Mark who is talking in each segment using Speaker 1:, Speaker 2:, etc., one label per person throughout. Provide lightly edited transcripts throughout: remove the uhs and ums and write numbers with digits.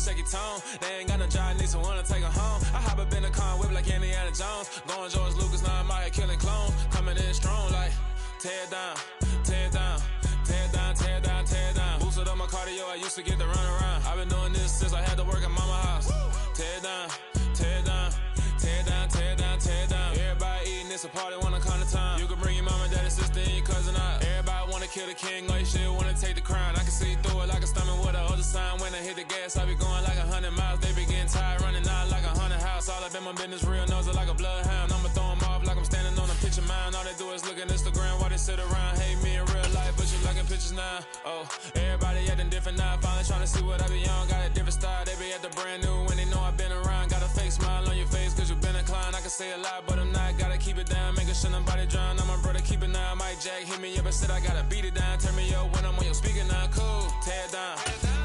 Speaker 1: shaky tone. They ain't got no job, need someone to take her home. I hop up in the car, whip like Indiana Jones. Going George Lucas, now I'm out here killing clones. Coming in strong like, tear down, tear down, tear down, tear down, tear down. Boosted up my cardio, I used to get to run around. I've been doing this since I had to work at mama house. Tear down, tear down, tear down, tear down, tear down. Everybody eating, it's a party, wanna come to time. You can bring your mama, daddy, sister, and your cousin out. Everybody wanna kill the king, or you shit wanna take the crown. I can see through it like a stomach with a other sign. When I hit the gas, I be going like 100 miles. They be getting tired, running out like 100 house. All up in my business, real nose like a bloodhound. I'ma throw them off like I'm standing on a picture mound. All they do is look at Instagram while they sit around. Hate me in real life, but you liking pictures now. Oh, everybody acting different now. Finally trying to see what I be on. Got a different style, they be at the brand new when they know I've been around. Got a fake smile on your face cause you been inclined. I can say a lot, but I'm not. Gotta keep it down, making sure nobody drown. I'm my brother, keep it now. Mike Jack hit me up and said I gotta beat it down. Turn me up when I'm on your speaker now. Cool, tear down,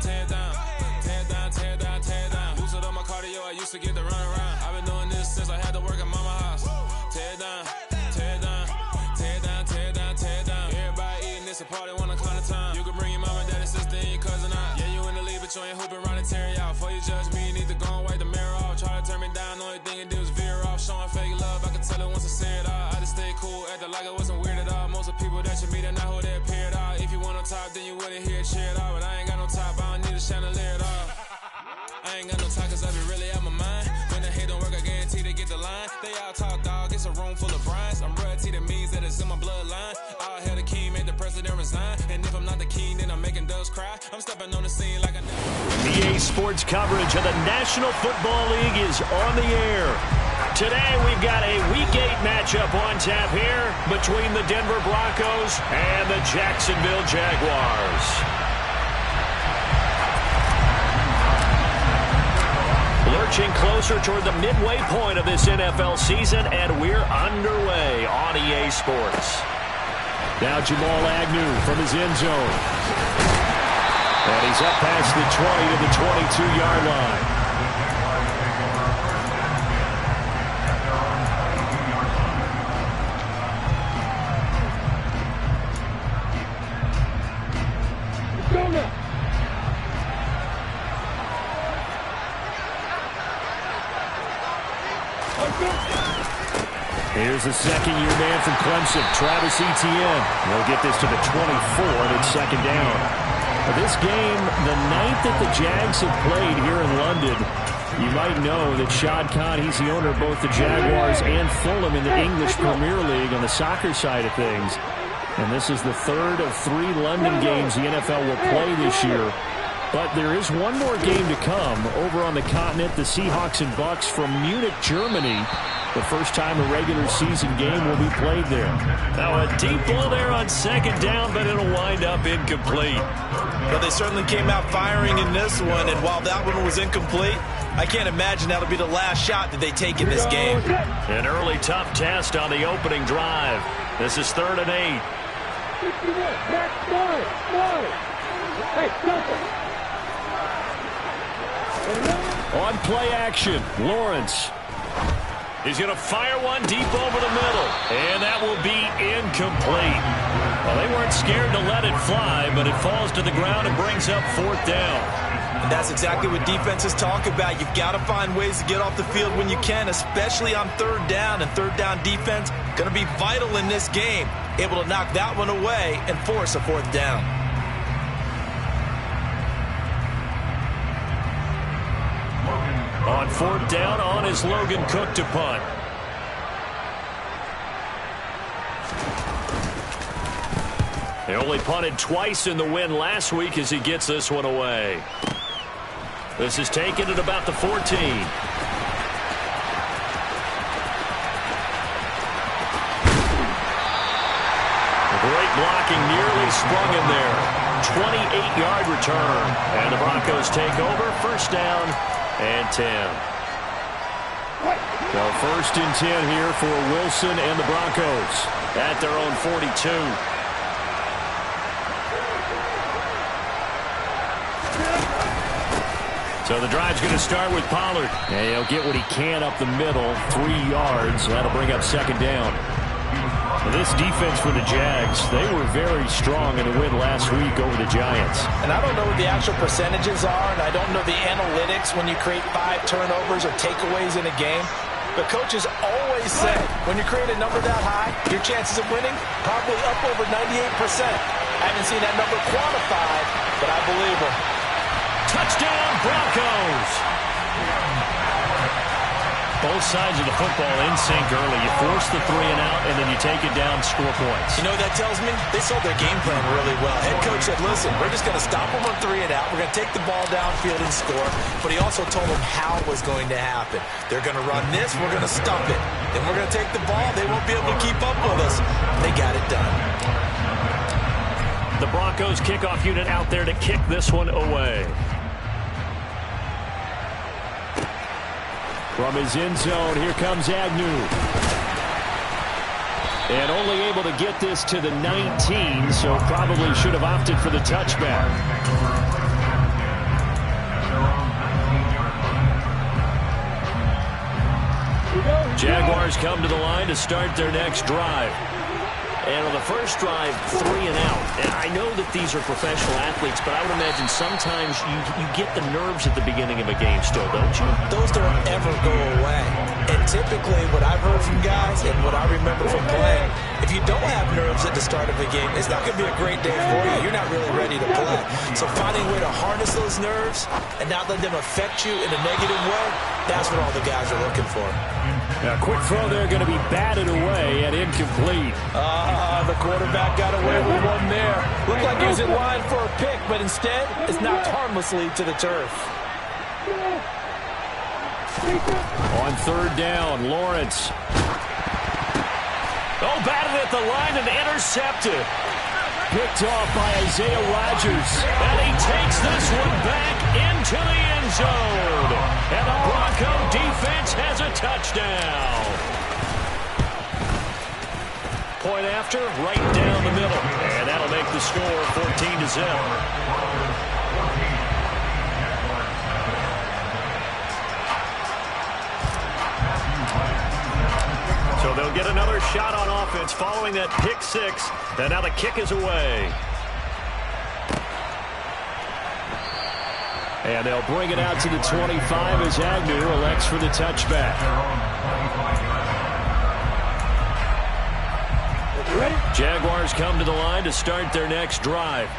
Speaker 1: tear down, tear down, tear down, tear down. Boosted up my cardio, I used to get to run around. I've been doing this since I had to work at mama house. Tear down, tear down, tear down, tear down, tear down. Everybody eating, it's a party, wanna climb the time. You can bring your mama, daddy, sister, and your cousin out. Yeah, you in the lead, but you ain't hooping around and tear out. Before you judge me, you need to go and wipe the mirror off. Try to turn me down, only thing you do is veer off. Showing fake love, I can tell it once I say it all. I just stay cool, acting like I wasn't weird at all. Most of the people that you meet are not who they appear at all. If you want on top, then you wouldn't hear it cheer at all. But I ain't got no top, I don't need a chandelier at all. I ain't got no talk cause I be really out my mind. When the hate don't work, I guarantee they get the line. They all talk dog, it's a room full of brinds. I'm royalty, that means that it's in my bloodline. All hail the king, make the president resign. And if I'm not the king, then I'm making doves cry. I'm stepping on the scene like I never.
Speaker 2: EA Sports coverage of the National Football League is on the air. Today we've got a Week 8 matchup on tap here between the Denver Broncos and the Jacksonville Jaguars. Lurching closer toward the midway point of this NFL season, and we're underway on EA Sports. Now Jamal Agnew from his end zone. And he's up past the 20 to the 22-yard line. Here's the second-year man from Clemson, Travis Etienne. He'll get this to the 24, and it's second down. This game, the ninth that the Jags have played here in London, you might know that Shad Khan, he's the owner of both the Jaguars and Fulham in the English Premier League on the soccer side of things. And this is the third of 3 London games the NFL will play this year. But there is one more game to come over on the continent, the Seahawks and Bucks from Munich, Germany. The first time a regular season game will be played there. Now a deep ball there on second down, but it'll wind up incomplete.
Speaker 3: Well, they certainly came out firing in this one, and while that one was incomplete, I can't imagine that'll be the last shot that they take in this game.
Speaker 2: An early tough test on the opening drive. This is 3rd and 8. On play action, Lawrence. He's going to fire one deep over the middle, and that will be incomplete. Well, they weren't scared to let it fly, but it falls to the ground and brings up 4th down.
Speaker 3: And that's exactly what defenses talk about. You've got to find ways to get off the field when you can, especially on 3rd down. And 3rd down defense going to be vital in this game. Able to knock that one away and force a 4th down.
Speaker 2: On 4th down, on is Logan Cook to punt. He only punted twice in the win last week as he gets this one away. This is taken at about the 14. Great blocking, nearly sprung him there. 28-yard return. And the Broncos take over, 1st down and 10. So 1st and 10 here for Wilson and the Broncos at their own 42. So the drive's going to start with Pollard. And he'll get what he can up the middle, 3 yards. That'll bring up 2nd down. This defense for the Jags, they were very strong in the win last week over the Giants.
Speaker 3: And I don't know what the actual percentages are, and I don't know the analytics when you create 5 turnovers or takeaways in a game. But coaches always say, when you create a number that high, your chances of winning probably up over 98%. I haven't seen that number quantified, but I believe them.
Speaker 2: Touchdown, Broncos! Both sides of the football in sync early. You force the 3 and out, and then you take it down, score points.
Speaker 3: You know what that tells me? They sold their game plan really well. Head coach said, listen, we're just going to stop them on 3 and out. We're going to take the ball downfield and score. But he also told them how it was going to happen. They're going to run this. We're going to stop it. Then we're going to take the ball. They won't be able to keep up with us. They got it done.
Speaker 2: The Broncos kickoff unit out there to kick this one away. From his end zone, here comes Agnew. And only able to get this to the 19, so probably should have opted for the touchback. Jaguars come to the line to start their next drive. And on the first drive, 3 and out. And I know that these are professional athletes, but I would imagine sometimes you get the nerves at the beginning of a game still, don't you?
Speaker 3: Those don't ever go away. And typically what I've heard from guys and what I remember from playing, if you don't have nerves at the start of a game, it's not going to be a great day for you. You're not really ready to play. So finding a way to harness those nerves and not let them affect you in a negative way, that's what all the guys are looking for.
Speaker 2: Now, quick throw there, going to be batted away and incomplete.
Speaker 3: The quarterback got away with one there. Looked like he was in line for a pick, but instead, it's knocked harmlessly to the turf.
Speaker 2: On 3rd down, Lawrence. Oh, batted at the line and intercepted. Picked off by Isaiah Rodgers. And he takes this one back into the end zone. And the Bronco defense has a touchdown. Point after, right down the middle. And that'll make the score 14-0. So they'll get another shot on offense following that pick 6. And now the kick is away. And they'll bring it out to the 25 as Agnew elects for the touchback. Jaguars come to the line to start their next drive.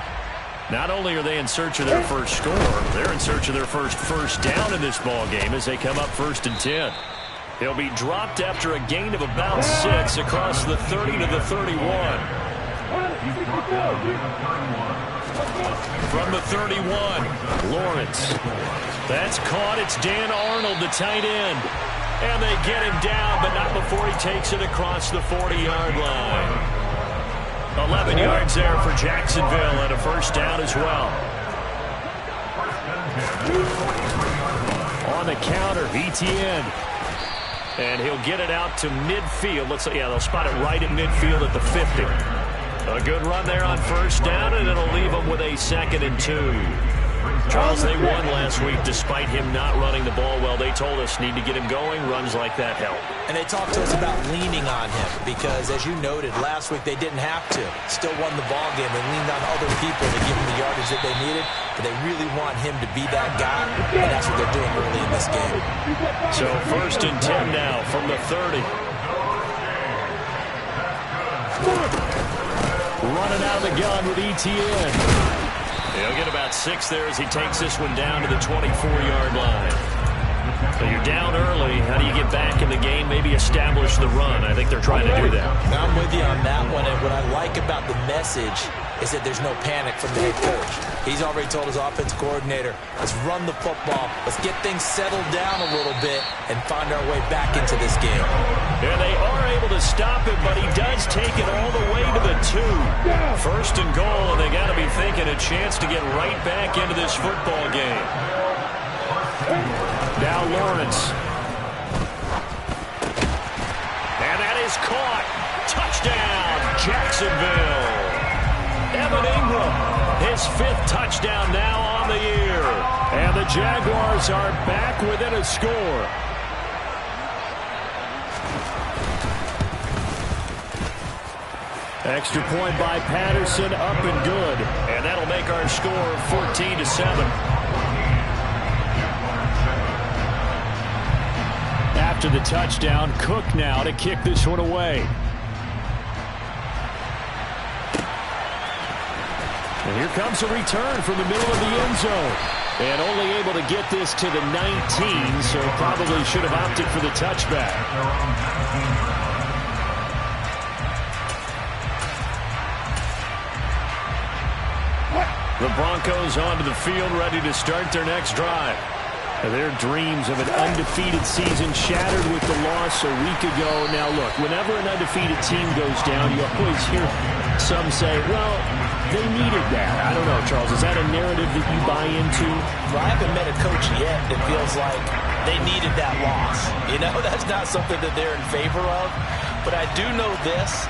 Speaker 2: Not only are they in search of their first score, they're in search of their first down in this ball game as they come up 1st and 10. He'll be dropped after a gain of about 6 across the 30 to the 31. From the 31, Lawrence. That's caught. It's Dan Arnold, the tight end. And they get him down, but not before he takes it across the 40-yard line. 11 yards there for Jacksonville and a first down as well. On the counter, Etienne. And he'll get it out to midfield. They'll spot it right at midfield at the 50. A good run there on first down, and it'll leave them with a 2nd and 2. Charles, they won last week despite him not running the ball well. They told us need to get him going. Runs like that help.
Speaker 3: And they talked to us about leaning on him because, as you noted, last week they didn't have to. Still won the ball game. They leaned on other people to give them the yardage that they needed. But they really want him to be that guy, and that's what they're doing early in this game.
Speaker 2: So 1st and 10 now from the 30. Running out of the gun with Etienne. He'll get about 6 there as he takes this one down to the 24-yard line. So you're down early. How do you get back in the game? Maybe establish the run. I think they're trying to do that.
Speaker 3: I'm with you on that one. And what I like about the message is that there's no panic from the head coach. He's already told his offensive coordinator, let's run the football. Let's get things settled down a little bit and find our way back into this game.
Speaker 2: And they are able to stop it, but he does take it all the way to the 2. 1st and goal, and they got to be thinking a chance to get right back into this football game. Now Lawrence. And that is caught. Touchdown, Jacksonville. Evan Ingram, his 5th touchdown now on the year. And the Jaguars are back within a score. Extra point by Patterson, up and good. And that'll make our score 14-7. After the touchdown, Cook now to kick this one away. And here comes a return from the middle of the end zone. And only able to get this to the 19, so probably should have opted for the touchback. The Broncos onto the field, ready to start their next drive. Their dreams of an undefeated season shattered with the loss a week ago. Now, look, whenever an undefeated team goes down, you always hear some say, well, they needed that. I don't know, Charles. Is that a narrative that you buy into?
Speaker 3: Well, I haven't met a coach yet that feels like they needed that loss. You know, that's not something that they're in favor of. But I do know this.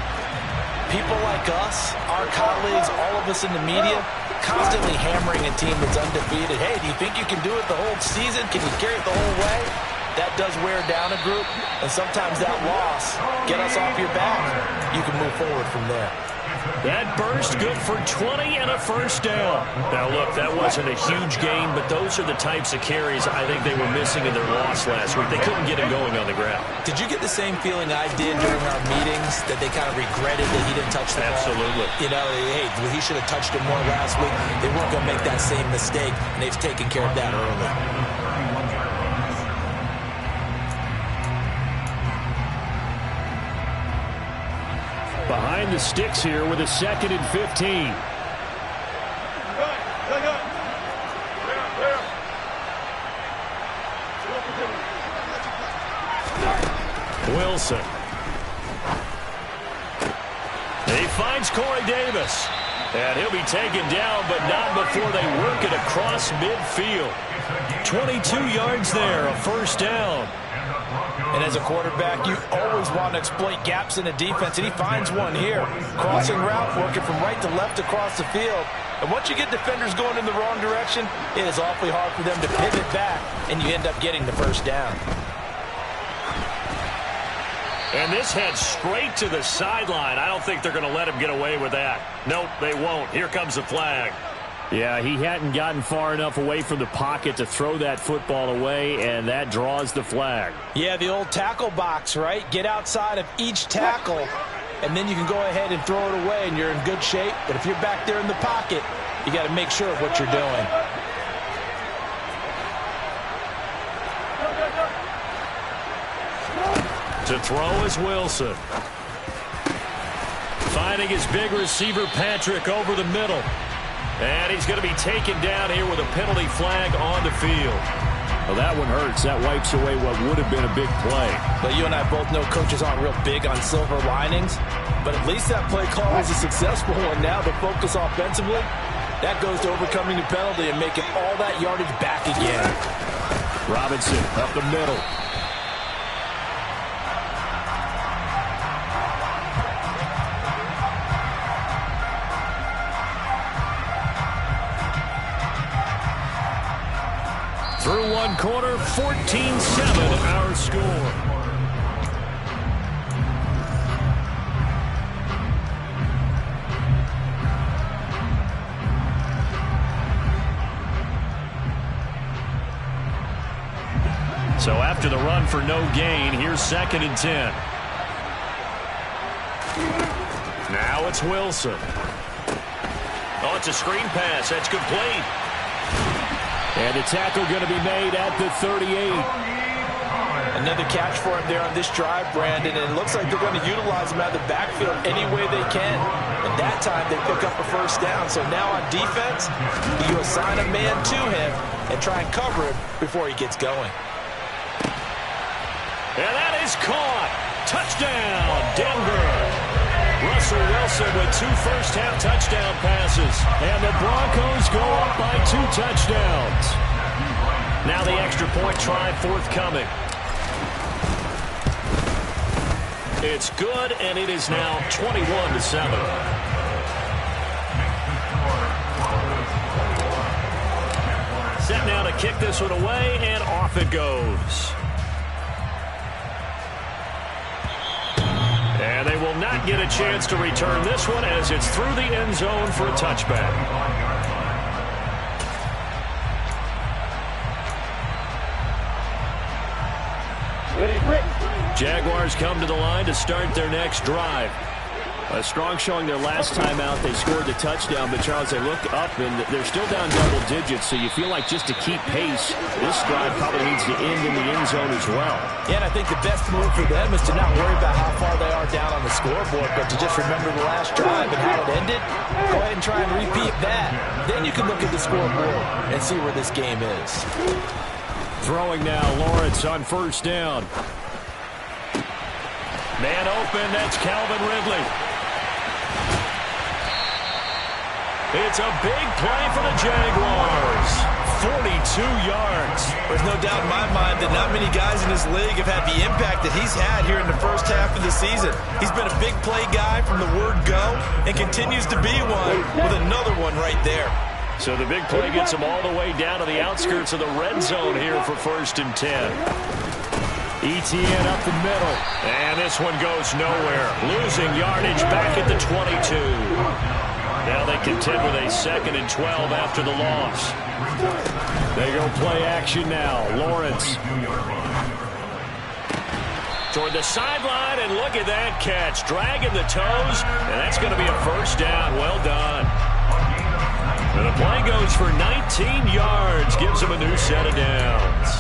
Speaker 3: People like us, our colleagues, all of us in the media, constantly hammering a team that's undefeated. Hey, do you think you can do it the whole season? Can you carry it the whole way? That does wear down a group, and sometimes that loss, get us off your back, you can move forward from there.
Speaker 2: That burst good for 20 and a first down. Now, look, that wasn't a huge gain, but those are the types of carries I think they were missing in their loss last week. They couldn't get it going on the ground.
Speaker 3: Did you get the same feeling I did during our meetings, that they kind of regretted that he didn't touch the ball?
Speaker 2: Absolutely.
Speaker 3: You know, hey, he should have touched it more last week. They weren't going to make that same mistake, and they've taken care of that early.
Speaker 2: Behind the sticks here with a 2nd and 15. Wilson. He finds Corey Davis. And he'll be taken down, but not before they work it across midfield. 22 yards there, a first down.
Speaker 3: And as a quarterback, you always want to exploit gaps in the defense, and he finds one here. Crossing route, working from right to left across the field. And once you get defenders going in the wrong direction, it is awfully hard for them to pivot back, and you end up getting the first down.
Speaker 2: And this heads straight to the sideline. I don't think they're going to let him get away with that. Nope, they won't. Here comes the flag. Yeah, he hadn't gotten far enough away from the pocket to throw that football away, and that draws the flag.
Speaker 3: Yeah, the old tackle box, right? Get outside of each tackle, and then you can go ahead and throw it away, and you're in good shape. But if you're back there in the pocket, you got to make sure of what you're doing.
Speaker 2: To throw is Wilson. Finding his big receiver, Patrick, over the middle. And he's going to be taken down here with a penalty flag on the field. Well, that one hurts. That wipes away what would have been a big play.
Speaker 3: But you and I both know coaches aren't real big on silver linings. But at least that play call was a successful one. Now the focus offensively, that goes to overcoming the penalty and making all that yardage back again.
Speaker 2: Robinson up the middle. Through one quarter, 14-7 our score. So after the run for no gain, here's 2nd and 10. Now it's Wilson. Oh, it's a screen pass. That's complete. And the tackle going to be made at the 38.
Speaker 3: Another catch for him there on this drive, Brandon. And it looks like they're going to utilize him out of the backfield any way they can. And that time they pick up a first down. So now on defense, you assign a man to him and try and cover him before he gets going.
Speaker 2: And that is caught. Touchdown, Denver. Russell Wilson with 2 first-half touchdown passes. And the Broncos go up by 2 touchdowns. Now the extra point try forthcoming. It's good, and it is now 21-7. Set now to kick this one away, and off it goes. And they will not get a chance to return this one as it's through the end zone for a touchback. Jaguars come to the line to start their next drive. A strong showing their last time out. They scored the touchdown, but Charles, they look up and they're still down double digits, so you feel like just to keep pace, this drive probably needs to end in the end zone as well.
Speaker 3: Yeah, and I think the best move for them is to not worry about how far they are down on the scoreboard, but to just remember the last drive and how it ended. Go ahead and try and repeat that. Then you can look at the scoreboard and see where this game is.
Speaker 2: Throwing now, Lawrence on first down. Man open, that's Calvin Ridley. It's a big play for the Jaguars. 42 yards.
Speaker 3: There's no doubt in my mind that not many guys in this league have had the impact that he's had here in the first half of the season. He's been a big play guy from the word go and continues to be one with another one right there.
Speaker 2: So the big play gets him all the way down to the outskirts of the red zone here for 1st and 10. Etienne up the middle. And this one goes nowhere. Losing yardage back at the 22. Now they contend with a 2nd and 12 after the loss. They go play action now. Lawrence toward the sideline, and look at that catch. Dragging the toes, and that's going to be a first down. Well done. And the play goes for 19 yards. Gives him a new set of downs.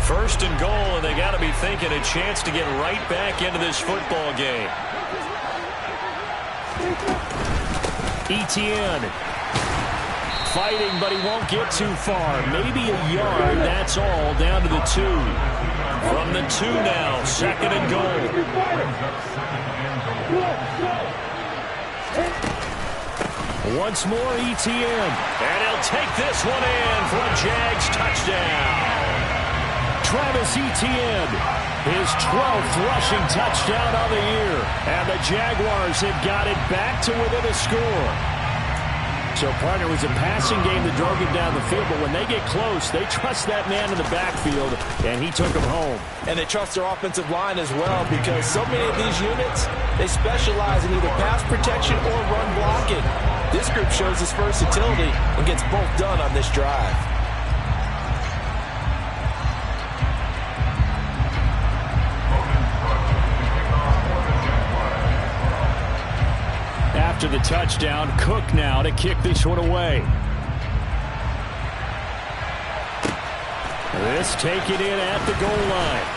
Speaker 2: First and goal, and they got to be thinking a chance to get right back into this football game. Etienne fighting, but he won't get too far. Maybe a yard, that's all, down to the 2. From the 2 now, 2nd and goal. Once more, Etienne. And he'll take this one in for a Jags touchdown. Travis Etienne, his 12th rushing touchdown of the year. And the Jaguars have got it back to within a score. So, partner, it was a passing game that drove him down the field, but when they get close, they trust that man in the backfield, and he took him home.
Speaker 3: And they trust their offensive line as well, because so many of these units, they specialize in either pass protection or run blocking. This group shows its versatility and gets both done on this drive.
Speaker 2: After the touchdown, Cook now to kick this one away. This taken in at the goal line.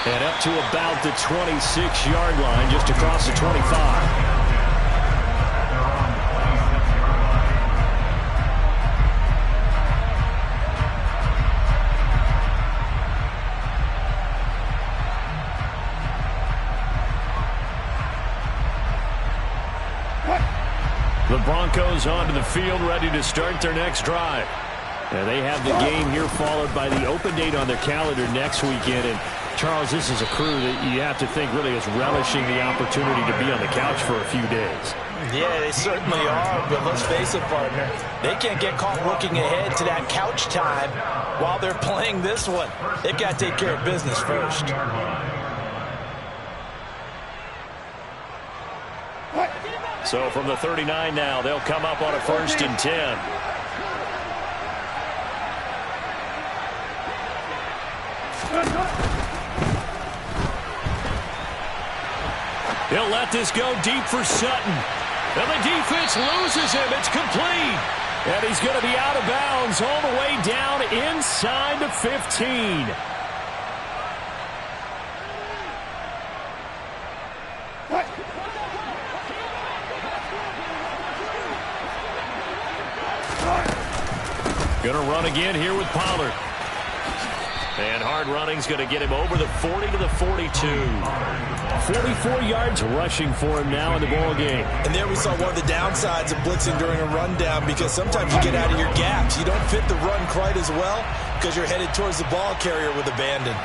Speaker 2: And up to about the 26-yard line, just across the 25. The Broncos onto the field, ready to start their next drive. And they have the game here followed by the open date on their calendar next weekend. And, Charles, this is a crew that you have to think really is relishing the opportunity to be on the couch for a few days.
Speaker 3: Yeah, they certainly are, but let's face it, partner. They can't get caught looking ahead to that couch time while they're playing this one. They've got to take care of business first.
Speaker 2: So from the 39 now, they'll come up on a 1st and 10. He'll let this go deep for Sutton. And the defense loses him. It's complete. And he's going to be out of bounds all the way down inside the 15. Going to run again here with Pollard. And hard running's going to get him over the 40 to the 42. 44 yards rushing for him now in the ball game.
Speaker 3: And there we saw one of the downsides of blitzing during a rundown, because sometimes you get out of your gaps. You don't fit the run quite as well because you're headed towards the ball carrier with abandon.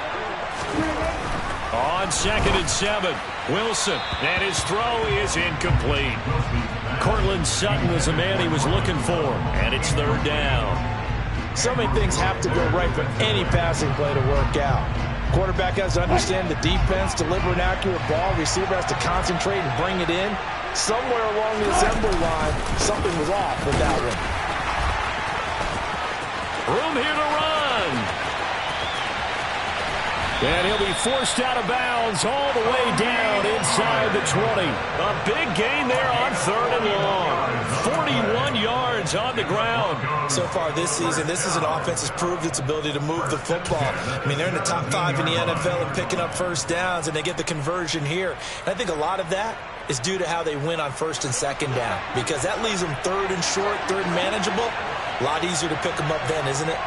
Speaker 2: On 2nd and 7, Wilson, and his throw is incomplete. Cortland Sutton was the man he was looking for, and it's 3rd down.
Speaker 3: So many things have to go right for any passing play to work out. Quarterback has to understand the defense, deliver an accurate ball. Receiver has to concentrate and bring it in. Somewhere along the assembly line, something was off with that one.
Speaker 2: Room here to run. And he'll be forced out of bounds all the way down inside the 20. A big gain there on 3rd and long. 41 yards on the ground.
Speaker 3: So far this season, this is an offense that's proved its ability to move the football. I mean, they're in the top 5 in the NFL and picking up first downs, and they get the conversion here. And I think a lot of that is due to how they win on 1st and 2nd down, because that leaves them 3rd and short, 3rd and manageable. A lot easier to pick them up then, isn't it?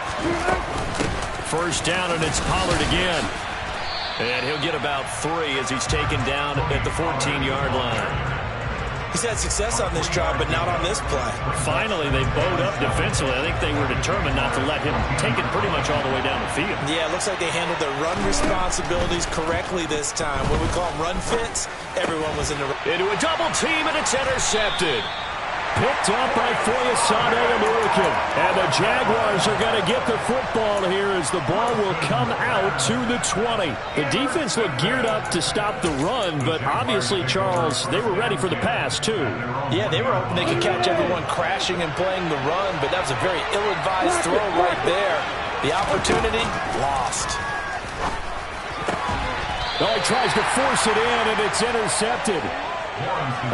Speaker 2: First down, and it's Pollard again. And he'll get about 3 as he's taken down at the 14-yard line.
Speaker 3: He's had success on this drive, but not on this play.
Speaker 2: Finally, they bowed up defensively. I think they were determined not to let him take it pretty much all the way down the field.
Speaker 3: Yeah, it looks like they handled their run responsibilities correctly this time. What we call run fits, everyone was in the...
Speaker 2: Into a double team, and it's intercepted. Picked up by Foyesade Oluokun. And the Jaguars are going to get the football here as the ball will come out to the 20. The defense looked geared up to stop the run, but obviously, Charles, they were ready for the pass, too.
Speaker 3: Yeah, they were hoping they could catch everyone crashing and playing the run, but that was a very ill-advised throw right there. The opportunity, lost.
Speaker 2: Oh, he tries to force it in, and it's intercepted.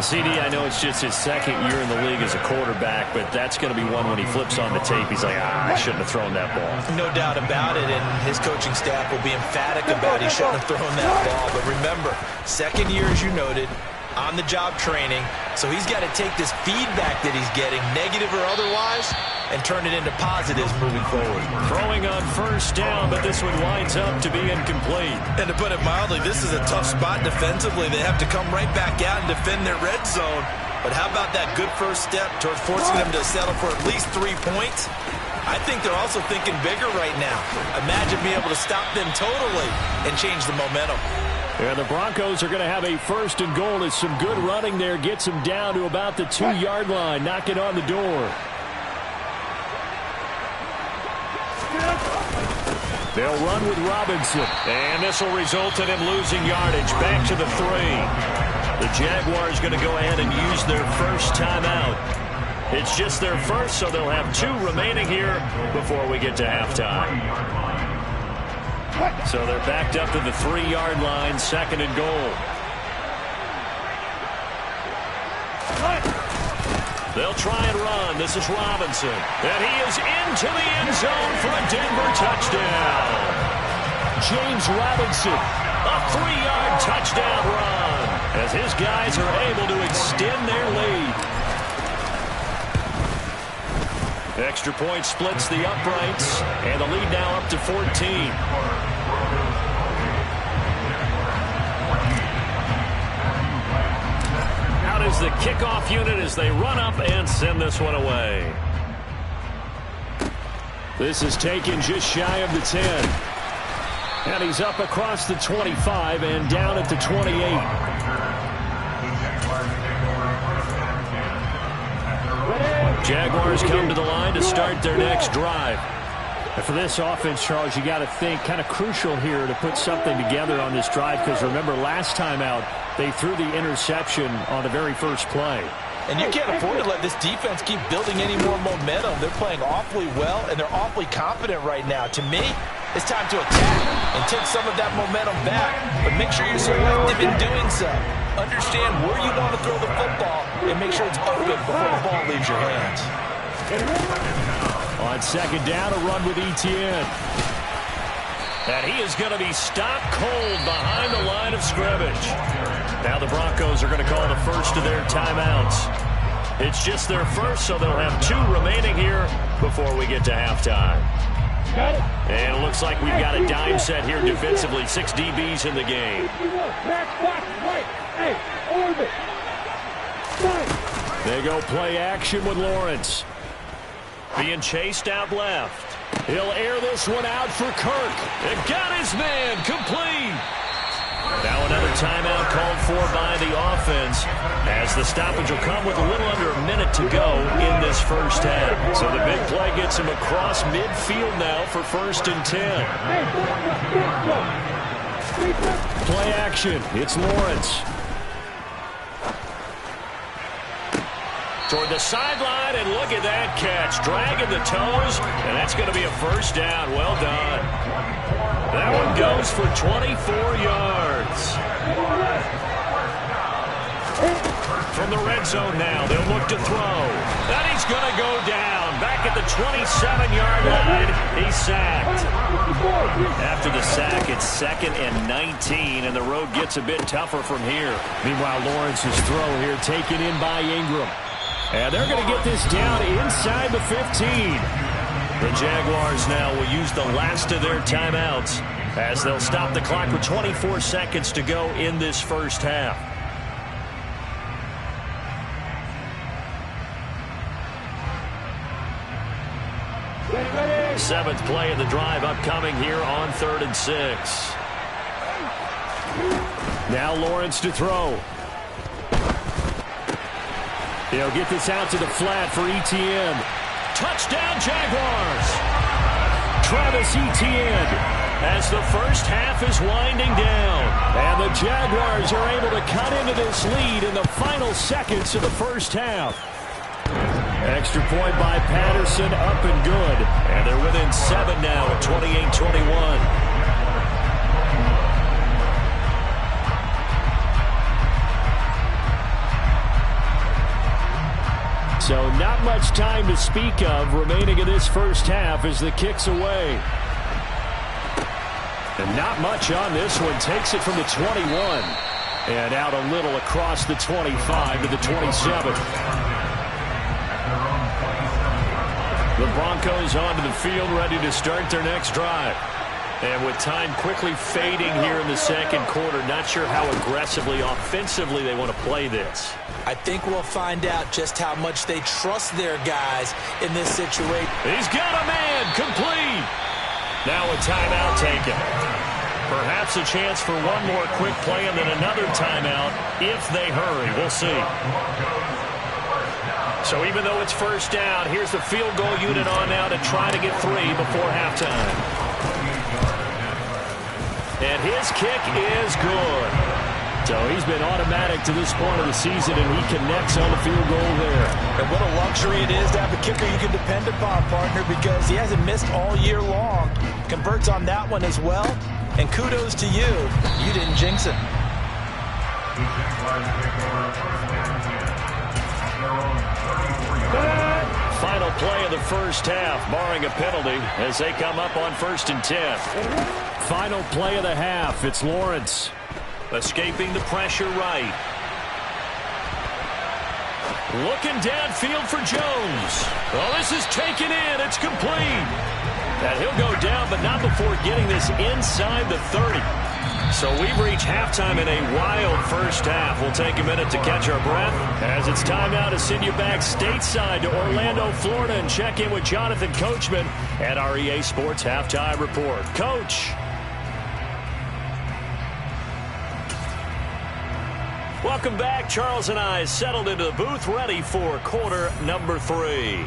Speaker 2: CD, I know it's just his 2nd year in the league as a quarterback, but that's going to be one when he flips on the tape. He's like, I shouldn't have thrown that ball.
Speaker 3: No doubt about it, and his coaching staff will be emphatic about he shouldn't have thrown that ball. But remember, 2nd year, as you noted, on-the-job training, so he's got to take this feedback that he's getting, negative or otherwise, and turn it into positives moving forward.
Speaker 2: Throwing on 1st down, but this one winds up to be incomplete.
Speaker 3: And to put it mildly, this is a tough spot defensively. They have to come right back out and defend their red zone. But how about that good first step towards forcing them to settle for at least 3 points? I think they're also thinking bigger right now. Imagine being able to stop them totally and change the momentum.
Speaker 2: And the Broncos are going to have a 1st and goal as some good running there gets them down to about the 2-yard line, knocking on the door. They'll run with Robinson. And this will result in him losing yardage. Back to the 3. The Jaguars going to go ahead and use their first timeout. It's just their first, so they'll have 2 remaining here before we get to halftime. So they're backed up to the 3-yard line, 2nd and goal. They'll try and run. This is Robinson. And he is into the end zone for a Denver touchdown. James Robinson, a 3-yard touchdown run as his guys are able to extend their lead. Extra point splits the uprights, and the lead now up to 14. Is the kickoff unit as they run up and send this one away. This is taken just shy of the 10. And he's up across the 25 and down at the 28. Jaguars come to the line to start their next drive. And for this offense, Charles, you got to think kind of crucial here to put something together on this drive, because remember last time out they threw the interception on the very first play.
Speaker 3: And you can't afford to let this defense keep building any more momentum. They're playing awfully well, and they're awfully confident right now. To me, it's time to attack and take some of that momentum back. But make sure you're selective in doing so. Understand where you want to throw the football and make sure it's open before the ball leaves your hands.
Speaker 2: On 2nd down, a run with Etienne. And he is going to be stopped cold behind the line of scrimmage. Now the Broncos are going to call the first of their timeouts. It's just their first, so they'll have 2 remaining here before we get to halftime. And it looks like we've got a dime set here defensively. 6 DBs in the game. They go play action with Lawrence. Being chased out left. He'll air this one out for Kirk. And got his man complete. Now another timeout called for by the offense, as the stoppage will come with a little under a minute to go in this first half. So the big play gets him across midfield now for 1st and 10. Play action. It's Lawrence. Toward the sideline, and look at that catch. Dragging the toes, and that's going to be a first down. Well done. That one goes for 24 yards. From the red zone now, they'll look to throw. And he's going to go down. Back at the 27-yard line, he's sacked. After the sack, it's 2nd and 19, and the road gets a bit tougher from here. Meanwhile, Lawrence's throw here taken in by Ingram. And they're going to get this down inside the 15. The Jaguars now will use the last of their timeouts as they'll stop the clock with 24 seconds to go in this first half. Seventh play of the drive upcoming here on 3rd and 6. Now Lawrence to throw. He'll get this out to the flat for Etienne. Touchdown, Jaguars! Travis Etienne, as the first half is winding down. And the Jaguars are able to cut into this lead in the final seconds of the first half. Extra point by Patterson, up and good. And they're within 7 now at 28-21. So not much time to speak of remaining in this first half as the kick's away. And not much on this one. Takes it from the 21. And out a little across the 25 to the 27. The Broncos onto the field, ready to start their next drive. And with time quickly fading here in the second quarter, not sure how aggressively, offensively they want to play this.
Speaker 3: I think we'll find out just how much they trust their guys in this situation.
Speaker 2: He's got a man, complete. Now a timeout taken. Perhaps a chance for one more quick play and then another timeout if they hurry. We'll see. So even though it's first down, here's the field goal unit on now to try to get 3 before halftime. And his kick is good. So he's been automatic to this point of the season, and he connects on the field goal there.
Speaker 3: And what a luxury it is to have a kicker you can depend upon, partner, because he hasn't missed all year long. Converts on that one as well. And kudos to you. You didn't jinx it.
Speaker 2: Final play of the first half, barring a penalty, as they come up on 1st and 10. Final play of the half, it's Lawrence. Escaping the pressure right. Looking downfield for Jones. Oh, this is taken in. It's complete. And he'll go down, but not before getting this inside the 30. So we've reached halftime in a wild first half. We'll take a minute to catch our breath as it's time now to send you back stateside to Orlando, Florida, and check in with Jonathan Coachman at our EA Sports Halftime Report. Coach. Welcome back. Charles and I settled into the booth, ready for quarter number 3.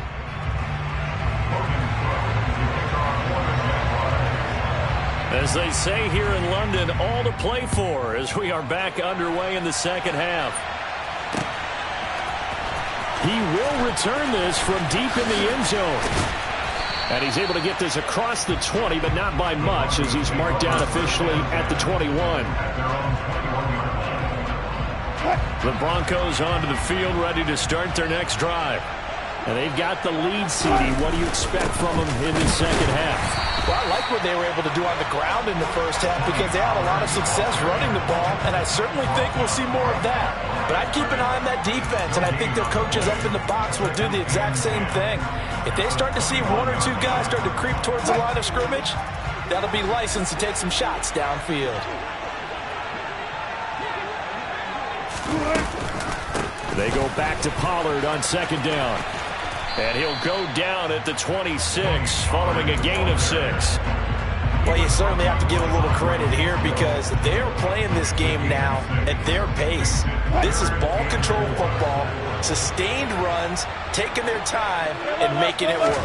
Speaker 2: As they say here in London, all to play for as we are back underway in the second half. He will return this from deep in the end zone. And he's able to get this across the 20, but not by much as he's marked down officially at the 21. The Broncos onto the field, ready to start their next drive. And they've got the lead, CD. What do you expect from them in the second half?
Speaker 3: Well, I like what they were able to do on the ground in the first half because they had a lot of success running the ball, and I certainly think we'll see more of that. But I'd keep an eye on that defense, and I think their coaches up in the box will do the exact same thing. If they start to see 1 or 2 guys start to creep towards the line of scrimmage, that'll be licensed to take some shots downfield.
Speaker 2: They go back to Pollard on second down. And he'll go down at the 26 following a gain of 6.
Speaker 3: Well, you certainly have to give a little credit here because they're playing this game now at their pace. This is ball control football, sustained runs, taking their time, and making it work.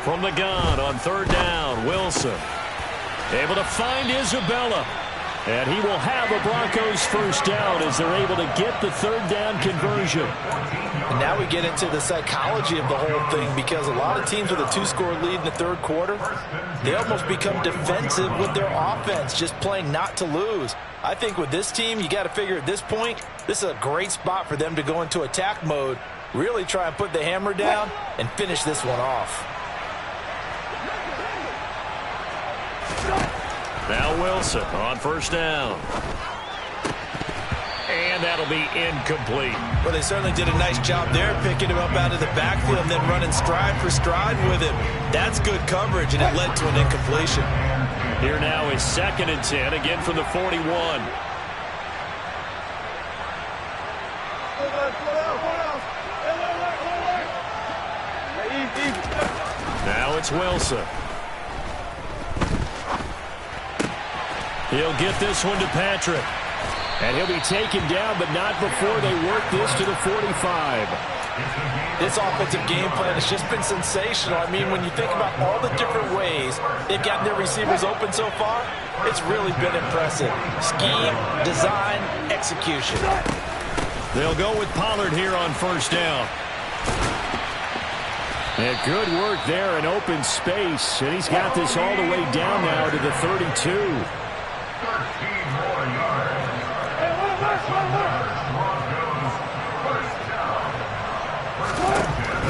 Speaker 2: From the gun on third down, Wilson able to find Isabella. And he will have a Broncos first down as they're able to get the third down conversion.
Speaker 3: And now we get into the psychology of the whole thing because a lot of teams with a 2-score lead in the third quarter, they almost become defensive with their offense, just playing not to lose. I think with this team, you got to figure at this point, this is a great spot for them to go into attack mode, really try and put the hammer down and finish this one off.
Speaker 2: Now Wilson on first down. And that'll be incomplete.
Speaker 3: Well, they certainly did a nice job there, picking him up out of the backfield and then running stride for stride with him. That's good coverage, and it led to an incompletion.
Speaker 2: Here now is 2nd and 10, again from the 41. Now it's Wilson. He'll get this one to Patrick. And he'll be taken down, but not before they work this to the 45.
Speaker 3: This offensive game plan has just been sensational. I mean, when you think about all the different ways they've gotten their receivers open so far, it's really been impressive. Scheme, design, execution.
Speaker 2: They'll go with Pollard here on first down. And good work there in open space. And he's got this all the way down now to the 32.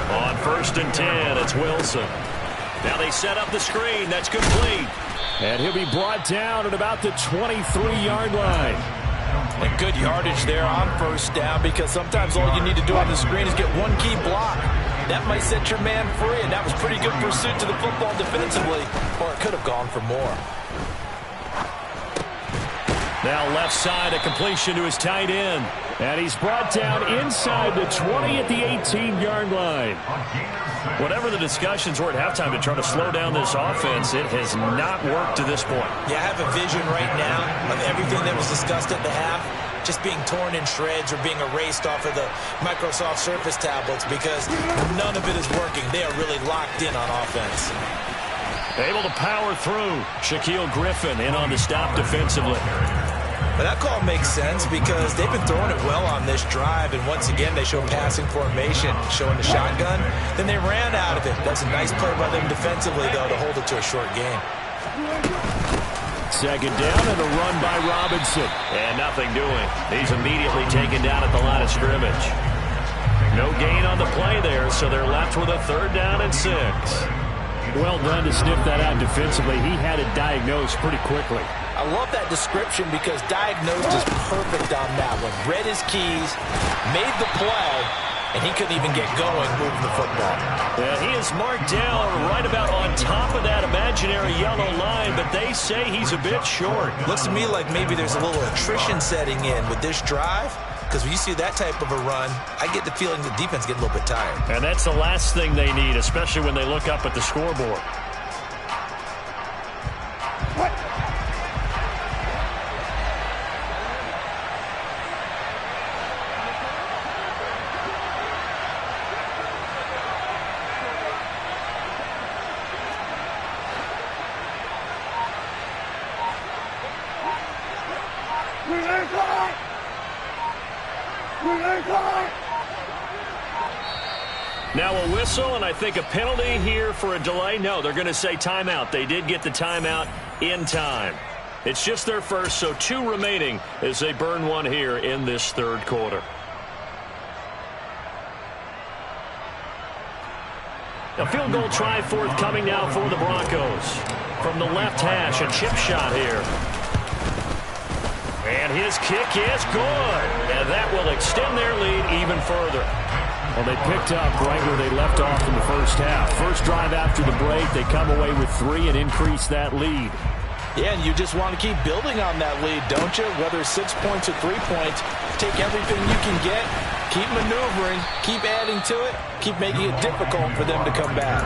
Speaker 2: On 1st and 10, it's Wilson. Now they set up the screen. That's complete. And he'll be brought down at about the 23-yard line.
Speaker 3: And good yardage there on first down because sometimes all you need to do on the screen is get one key block. That might set your man free, and that was pretty good pursuit to the football defensively, or it could have gone for more.
Speaker 2: Now left side, a completion to his tight end. And he's brought down inside the 20 at the 18-yard line. Whatever the discussions were at halftime to try to slow down this offense, it has not worked to this point.
Speaker 3: Yeah, I have a vision right now of everything that was discussed at the half just being torn in shreds or being erased off of the Microsoft Surface tablets because none of it is working. They are really locked in on offense.
Speaker 2: Able to power through. Shaquille Griffin in on the stop defensively.
Speaker 3: But that call makes sense because they've been throwing it well on this drive, and once again they show passing formation, showing the shotgun. Then they ran out of it. That's a nice play by them defensively, though, to hold it to a short game.
Speaker 2: 2nd down and a run by Robinson. And nothing doing. He's immediately taken down at the line of scrimmage. No gain on the play there, so they're left with a 3rd down and 6. Well done to sniff that out defensively. He had it diagnosed pretty quickly.
Speaker 3: I love that description because diagnosed is perfect on that one. Read his keys, made the play, and he couldn't even get going moving the football.
Speaker 2: Yeah, he is marked down right about on top of that imaginary yellow line, but they say he's a bit short.
Speaker 3: Looks to me like maybe there's a little attrition setting in with this drive. Because when you see that type of a run, I get the feeling the defense get a little bit tired.
Speaker 2: And that's the last thing they need, especially when they look up at the scoreboard. Now a whistle, and I think a penalty here for a delay. No, they're going to say timeout. They did get the timeout in time. It's just their first, so 2 remaining as they burn one here in this 3rd quarter. A field goal try forthcoming now for the Broncos. From the left hash, a chip shot here. And his kick is good. And that will extend their lead even further. Well, they picked up right where they left off in the first half. First drive after the break, they come away with 3 and increase that lead.
Speaker 3: Yeah, and you just want to keep building on that lead, don't you? Whether it's 6 points or 3 points, take everything you can get, keep maneuvering, keep adding to it, keep making it difficult for them to come back.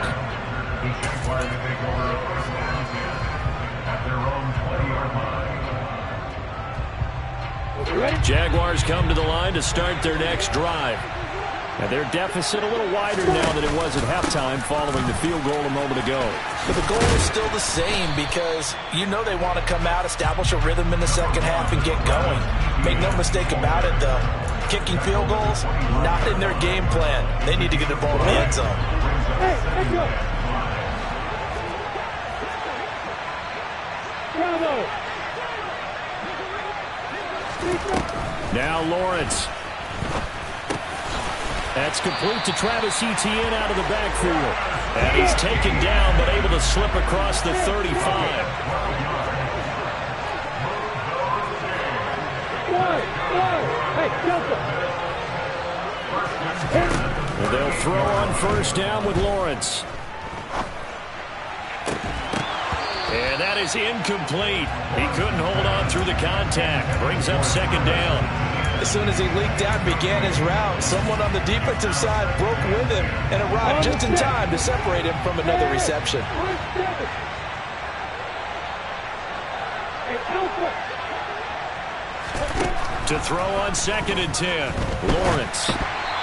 Speaker 2: Jaguars come to the line to start their next drive. And their deficit a little wider now than it was at halftime following the field goal a moment ago.
Speaker 3: But the goal is still the same because you know they want to come out, establish a rhythm in the second half, and get going. Make no mistake about it, though. Kicking field goals, not in their game plan. They need to get the ball in the end zone.
Speaker 4: Hey, let's go. Bravo.
Speaker 2: Now Lawrence. That's complete to Travis Etienne out of the backfield. And he's taken down, but able to slip across the 35.
Speaker 4: Hey,
Speaker 2: Well, they'll throw on first down with Lawrence. And that is incomplete. He couldn't hold on through the contact. Brings up second down.
Speaker 3: As soon as he leaked out and began his route, someone on the defensive side broke with him and arrived just in time to separate him from another reception.
Speaker 2: To throw on 2nd and 10. Lawrence.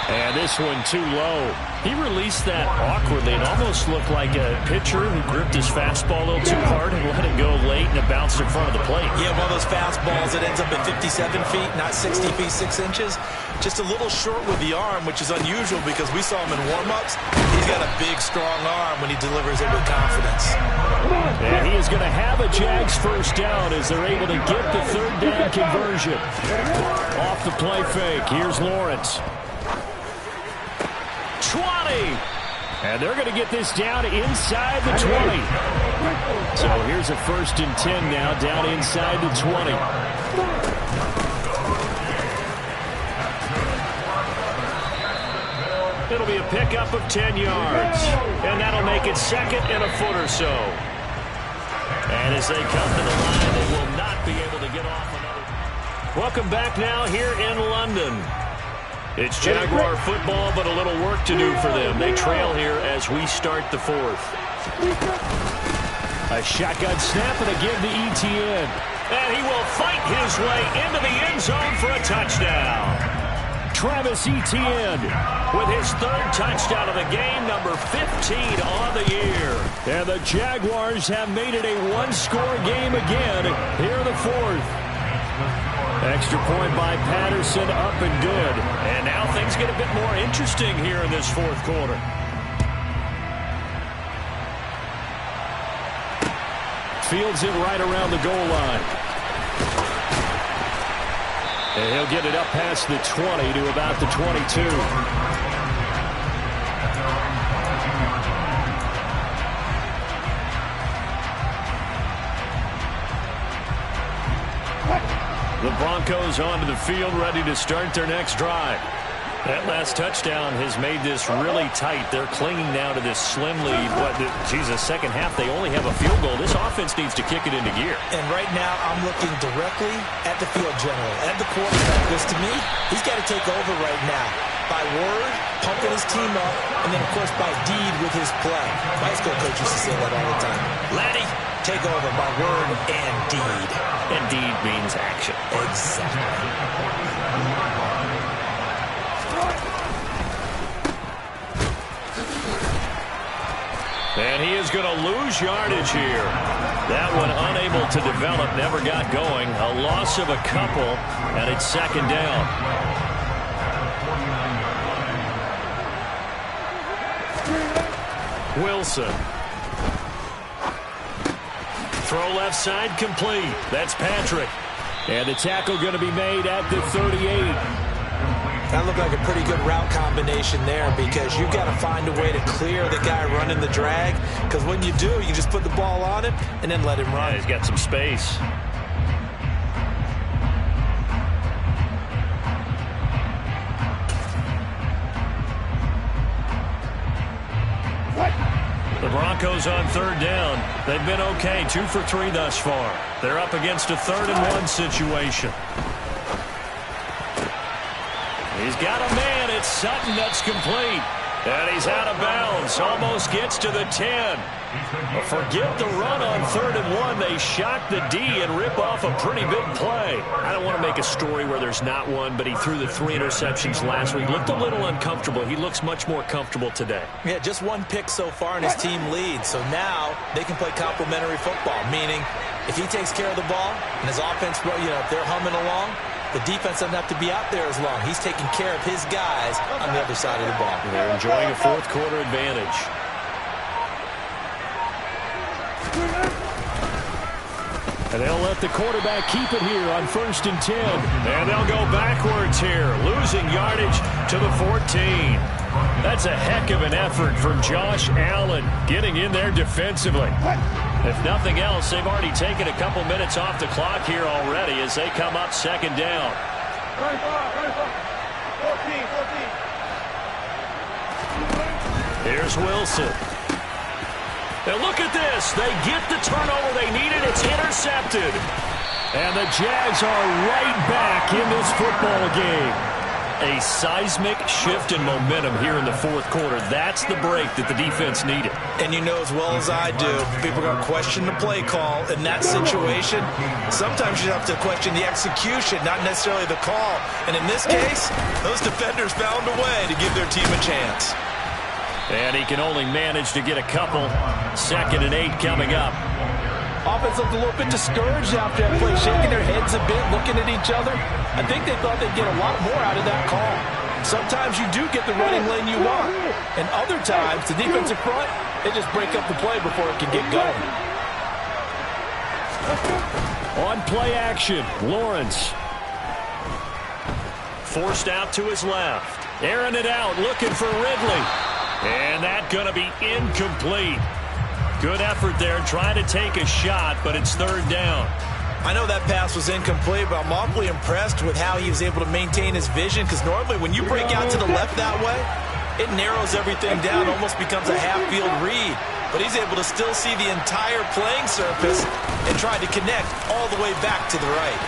Speaker 2: And this one too low. He released that awkwardly. It almost looked like a pitcher who gripped his fastball a little too hard and let it go late, and it bounced in front of the plate.
Speaker 3: Yeah, one of those fastballs that ends up at 57 feet, not 60 feet, 6 inches. Just a little short with the arm, which is unusual because we saw him in warm-ups. He's got a big, strong arm when he delivers it with confidence.
Speaker 2: And he is going to have a Jags first down as they're able to get the third down conversion. Off the play fake. Here's Lawrence. 20. And they're going to get this down inside the 20. So here's a 1st and 10 now, down inside the 20. It'll be a pickup of 10 yards. And that'll make it 2nd and a foot or so. And as they come to the line, they will not be able to get off another. Welcome back now here in London. It's Jaguar football, but a little work to do for them. They trail here as we start the 4th. A shotgun snap and a give to Etienne. And he will fight his way into the end zone for a touchdown. Travis Etienne with his 3rd touchdown of the game, number 15 on the year. And the Jaguars have made it a one-score game again here in the 4th. Extra point by Patterson, up and good. And now things get a bit more interesting here in this 4th quarter. Fields it right around the goal line. And he'll get it up past the 20 to about the 22. The Broncos onto the field, ready to start their next drive. That last touchdown has made this really tight. They're clinging now to this slim lead. Second half, they only have a field goal. This offense needs to kick it into gear.
Speaker 3: And right now, I'm looking directly at the field general, at the quarterback. Because to me, he's got to take over right now. By word, pumping his team up, and then, of course, by deed with his play. My high school coach used to say that all the time. Laddie, take over by word and deed.
Speaker 2: And deed means action.
Speaker 3: Exactly.
Speaker 2: And he is going to lose yardage here. That one unable to develop, never got going. A loss of a couple, and it's 2nd down. Wilson. Throw left side complete. That's Patrick. And the tackle going to be made at the 38.
Speaker 3: That looked like a pretty good route combination there because you've got to find a way to clear the guy running the drag. Because when you do, you just put the ball on him and then let him run.
Speaker 2: Yeah, he's got some space. The Broncos on 3rd down. They've been okay, 2 for 3 thus far. They're up against a 3rd and 1 situation. He's got a man. It's Sutton. That's complete. And he's out of bounds. Almost gets to the 10. Forget the run on 3rd and 1. They shock the D and rip off a pretty big play. I don't want to make a story where there's not one, but he threw the 3 interceptions last week. Looked a little uncomfortable. He looks much more comfortable today.
Speaker 3: Yeah, just 1 pick so far and his team leads. So now they can play complementary football, meaning if he takes care of the ball and his offense, if they're humming along, the defense doesn't have to be out there as long. He's taking care of his guys on the other side of the ball.
Speaker 2: They're enjoying a 4th quarter advantage. And they'll let the quarterback keep it here on 1st and 10. And they'll go backwards here, losing yardage to the 14. That's a heck of an effort from Josh Allen getting in there defensively. If nothing else, they've already taken a couple minutes off the clock here already as they come up 2nd down. 14. Here's Wilson. And look at this. They get the turnover they needed. It's intercepted. And the Jags are right back in this football game. A seismic shift in momentum here in the 4th quarter. That's the break that the defense needed.
Speaker 3: And you know as well as I do, people are going to question the play call in that situation. Sometimes you have to question the execution, not necessarily the call. And in this case, those defenders found a way to give their team a chance.
Speaker 2: And he can only manage to get a couple. 2nd and 8 coming up.
Speaker 3: Offense looked a little bit discouraged after that play, shaking their heads a bit, looking at each other. I think they thought they'd get a lot more out of that call. Sometimes you do get the running lane you want. And other times, the defensive front, they just break up the play before it can get going.
Speaker 2: On play action, Lawrence. Forced out to his left. Airing it out, looking for Ridley. And that's going to be incomplete. Good effort there, trying to take a shot, but it's 3rd down.
Speaker 3: I know that pass was incomplete, but I'm awfully impressed with how he was able to maintain his vision, because normally when you break out to the left that way, it narrows everything down, almost becomes a half-field read. But he's able to still see the entire playing surface and try to connect all the way back to the right.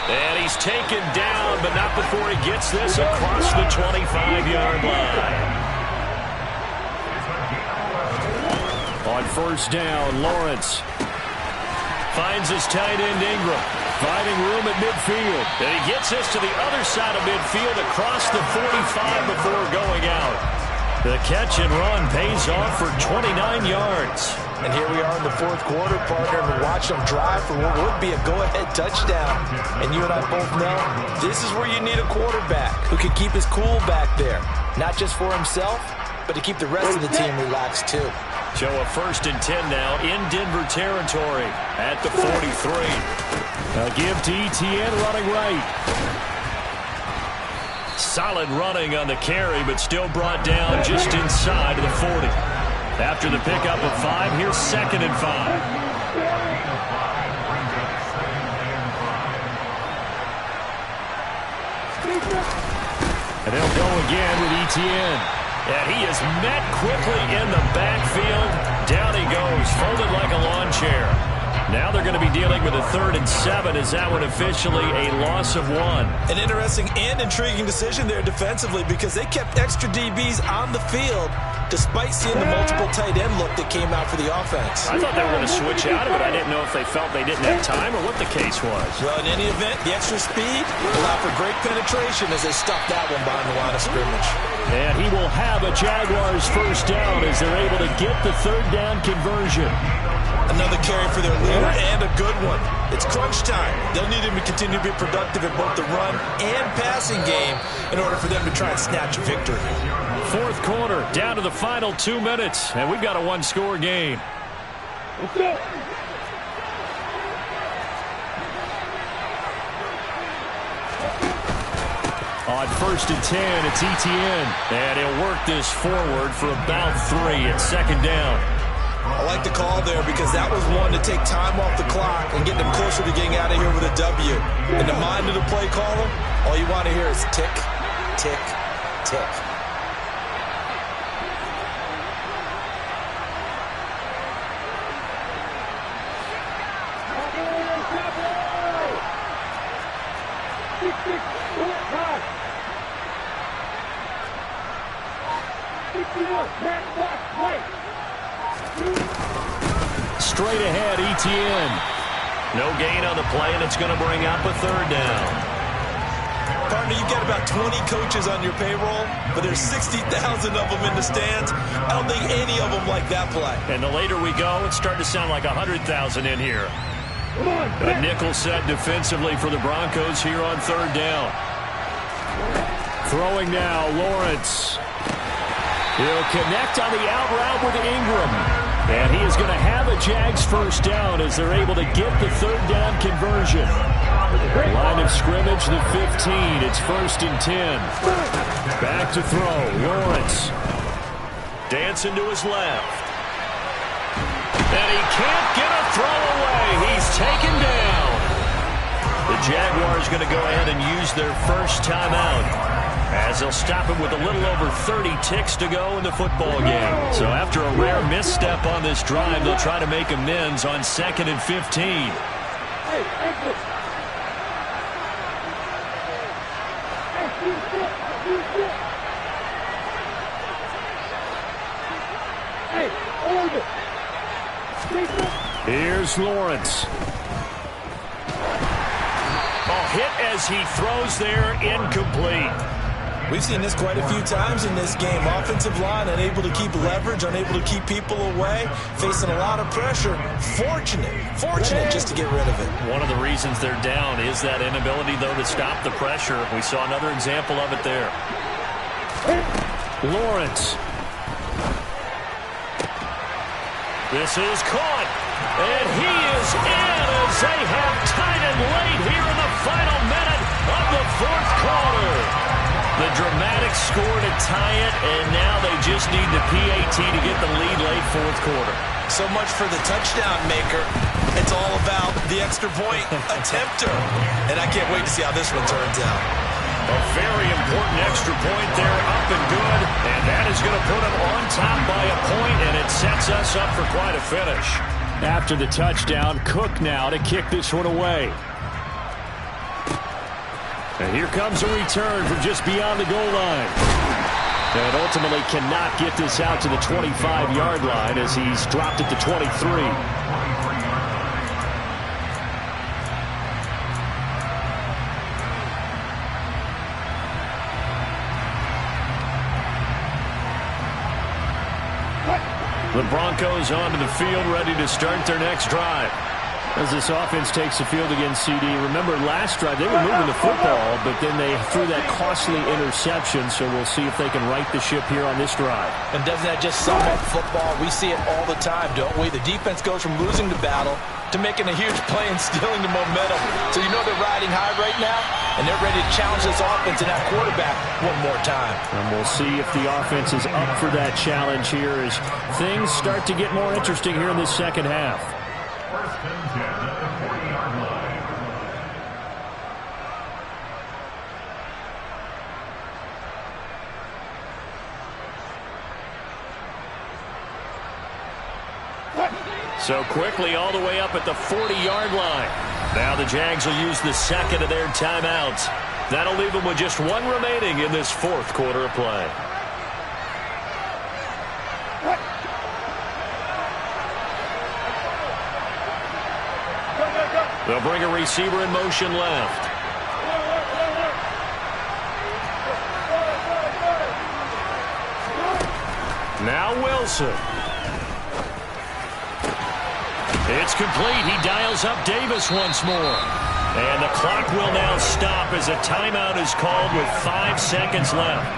Speaker 2: And he's taken down, but not before he gets this across the 25-yard line. On 1st down, Lawrence finds his tight end Ingram, finding room at midfield. And he gets this to the other side of midfield across the 45 before going out. The catch and run pays off for 29 yards.
Speaker 3: And here we are in the 4th quarter, partner, and watch them drive for what would be a go-ahead touchdown. And you and I both know this is where you need a quarterback who can keep his cool back there. Not just for himself, but to keep the rest of the team relaxed too.
Speaker 2: So a 1st and 10 now in Denver territory at the 43. They'll give to Etienne running right. Solid running on the carry, but still brought down just inside of the 40. After the pickup of 5, here's 2nd and 5. And they'll go again with Etienne. And he is met quickly in the backfield. Down he goes, folded like a lawn chair. Now they're going to be dealing with a 3rd and 7. Is that one officially a loss of 1?
Speaker 3: An interesting and intriguing decision there defensively, because they kept extra DBs on the field despite seeing the multiple tight end look that came out for the offense.
Speaker 2: I thought they were going to switch out of it. I didn't know if they felt they didn't have time or what the case was.
Speaker 3: Well, in any event, the extra speed allowed for great penetration as they stuffed that one behind the line of scrimmage.
Speaker 2: And he will have a Jaguars 1st down as they're able to get the 3rd down conversion.
Speaker 3: Another carry for their leader, and a good one. It's crunch time. They'll need him to continue to be productive in both the run and passing game in order for them to try and snatch a victory.
Speaker 2: 4th quarter, down to the final 2 minutes, and we've got a 1-score game.
Speaker 4: Let's go.
Speaker 2: On 1st and 10, it's Etienne. And he'll work this forward for about 3 at 2nd down.
Speaker 3: I like the call there because that was one to take time off the clock and get them closer to getting out of here with a W. In the mind of the play caller, all you want to hear is tick, tick, tick.
Speaker 2: Straight ahead, Etienne. No gain on the play, and it's going to bring up a third down.
Speaker 3: Partner, you've got about 20 coaches on your payroll, but there's 60,000 of them in the stands. I don't think any of them like that play.
Speaker 2: And the later we go, it's starting to sound like 100,000 in here. A nickel set defensively for the Broncos here on third down. Throwing now, Lawrence. He'll connect on the out route with Ingram. And he is going to have a Jags first down as they're able to get the third down conversion. Line of scrimmage, the 15. It's 1st and 10. Back to throw. Lawrence. Dancing to his left. And he can't get a throw away. He's taken down. The Jaguars going to go ahead and use their first timeout, as they'll stop him with a little over 30 ticks to go in the football game. So after a rare misstep on this drive, they'll try to make amends on 2nd and 15. Here's Lawrence. Hit as he throws there, incomplete.
Speaker 3: We've seen this quite a few times in this game. Offensive line unable to keep leverage, unable to keep people away, facing a lot of pressure. Fortunate just to get rid of it.
Speaker 2: One of the reasons they're down is that inability, though, to stop the pressure. We saw another example of it there. Lawrence. This is caught. And he is in as they have tied it late here in the final minute of the fourth quarter. The dramatic score to tie it, and now they just need the PAT to get the lead late fourth quarter.
Speaker 3: So much for the touchdown maker. It's all about the extra point attempter. And I can't wait to see how this one turns out.
Speaker 2: A very important extra point there, up and good. And that is going to put them on top by a point, and it sets us up for quite a finish. After the touchdown, Cook now to kick this one away. And here comes a return from just beyond the goal line. And ultimately cannot get this out to the 25-yard line as he's dropped it to 23. The Broncos onto the field, ready to start their next drive. As this offense takes the field against CD, remember last drive they were moving the football, but then they threw that costly interception, so we'll see if they can right the ship here on this drive.
Speaker 3: And doesn't that just sum up football? We see it all the time, don't we? The defense goes from losing the battle to making a huge play and stealing the momentum. So you know they're riding high right now, and they're ready to challenge this offense and that quarterback one more time.
Speaker 2: And we'll see if the offense is up for that challenge here as things start to get more interesting here in this second half.
Speaker 5: First and 10 at the 40-yard line.
Speaker 2: So quickly all the way up at the 40-yard line. Now the Jags will use the second of their timeouts. That'll leave them with just one remaining in this fourth quarter of play. They'll bring a receiver in motion left. Now Wilson. It's complete. He dials up Davis once more. And the clock will now stop as a timeout is called with 5 seconds left.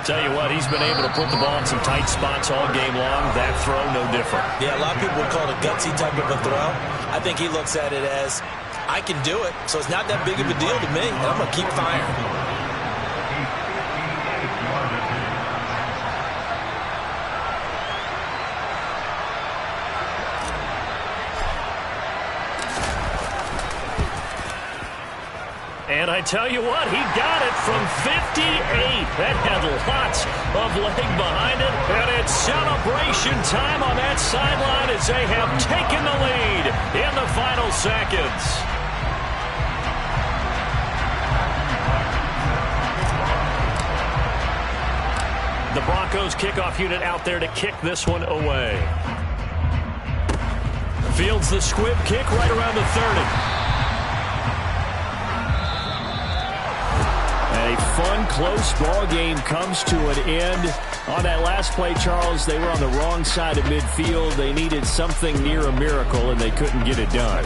Speaker 2: Tell you what, he's been able to put the ball in some tight spots all game long. That throw, no different.
Speaker 3: Yeah, a lot of people would call it a gutsy type of a throw. I think he looks at it as, I can do it, so it's not that big of a deal to me, and I'm going to keep firing.
Speaker 2: And I tell you what, he got it from 58. That had lots of leg behind it. And it's celebration time on that sideline as they have taken the lead in the final seconds. The Broncos kickoff unit out there to kick this one away. Fields the squib kick right around the 30. A fun, close ball game comes to an end. On that last play, Charles, they were on the wrong side of midfield. They needed something near a miracle, and they couldn't get it done.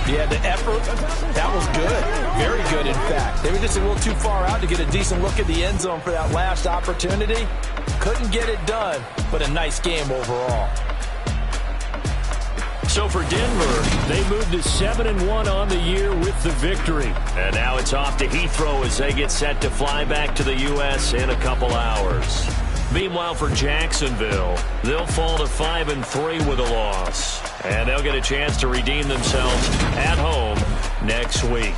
Speaker 3: Yeah, the effort, that was good. Very good, in fact. They were just a little too far out to get a decent look at the end zone for that last opportunity. Couldn't get it done, but a nice game overall.
Speaker 2: So for Denver, they moved to 7-1 on the year with the victory. And now it's off to Heathrow as they get set to fly back to the U.S. in a couple hours. Meanwhile, for Jacksonville, they'll fall to 5-3 with a loss. And they'll get a chance to redeem themselves at home next week.